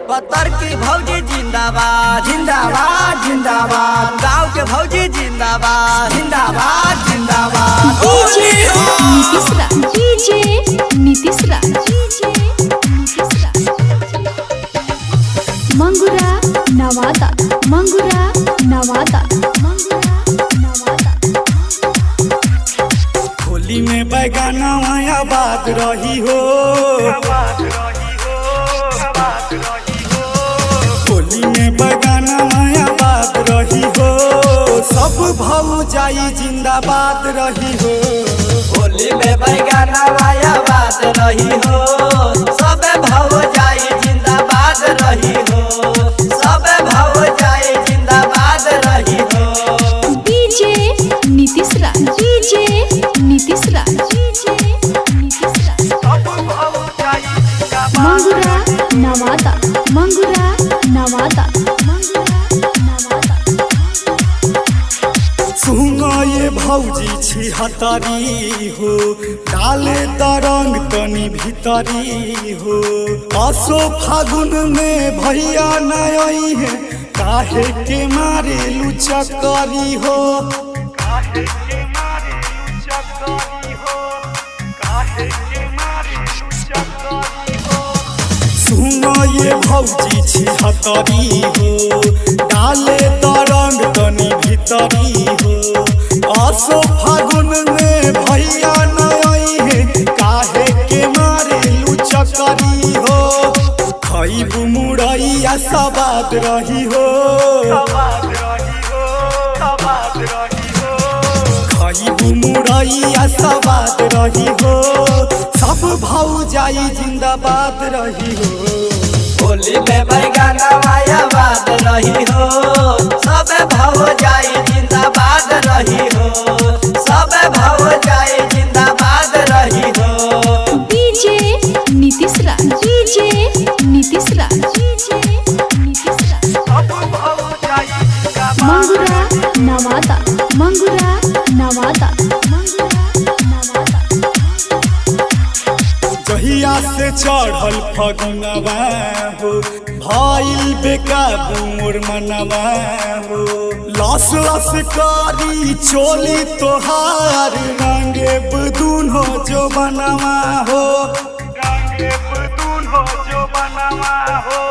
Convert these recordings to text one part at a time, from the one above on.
पत्थर की भौजी जिंदाबाद जिंदाबाद जिंदाबाद। गाँव के भौजी जिंदाबाद जिंदाबाद जिंदाबाद। मंगुरा नवादा, मंगुरा नवादा, मंगुरा नवादा। होली में बैगाना माया बात रही हो, होली में बैगाना माया बात रही हो, सब भौजाई जिंदाबाद रही हो। होली में बैगाना माया बात रही हो, सब भौजाई जिंदाबाद रही हो, सब भौजाई जिंदाबाद रही हो। डीजे नीतीश राज, डीजे नीतीश राज, डीजे नीतीश राज। मंगुरा नवादा, मंगुरा नवादा, मंगुरा नवादा। सुनो ये भौजी छिहत्तरी हो, डाले तरंग तनी भीतरी हो। असो फागुन में भैया नई है, काहे के मारे लुचकरी हो, काहे के मारे लुचकरी हो, काहे के मारे लुचकरी हो। सुनो ये भौजी छिहत्तरी हो, डाले तरंग तनी भीतरी हो। आसो फागुन में भैया नई है, काहे के मारे लुचकरी हो। खईबू मुरैया सवाद रही हो, खईबू मुरैया सवाद रही हो, सब भौजाई जिंदाबाद रही हो। होली में बैगाना माया बात रही हो, सब भौजाई जिंदाबाद रही हो, सब भौजाई जिंदाबाद रही हो। डीजे नीतीश राज, डीजे नीतीश राज, डीजे नीतीश राज। मंगुरा नवादा, मंगुरा नवादा, मंगुरा नवादा। जहिया से चढ़ल फगुनवा हो, भइल बेकाबू मोर मनवा हो। लस लस करी चोली तोहार, रंगे बदून हो जो बनवा हो, रंगे बदून हो जो बनवा हो,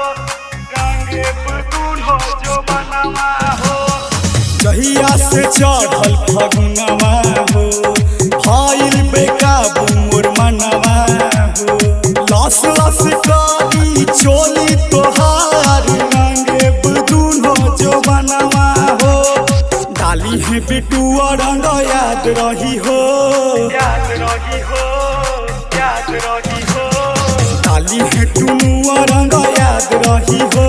रंगे बदून हो जो बनवा हो। जहिया से चढ़ल फगुनवा हो, भइल बेकाबू मोर मनवा हो। लस लस करी चोली तोहार, रंगे बदून हो जो बनवा हो। डाली है बिटुआ रंग याद रही हो, याद रही हो, याद रही हो। डाली है टुनुआ रंग याद रही हो,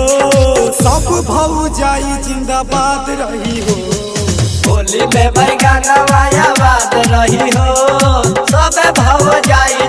सब भौजाई जिंदाबाद रही हो। होली में बैगाना माया बात रही हो, सब भौजाई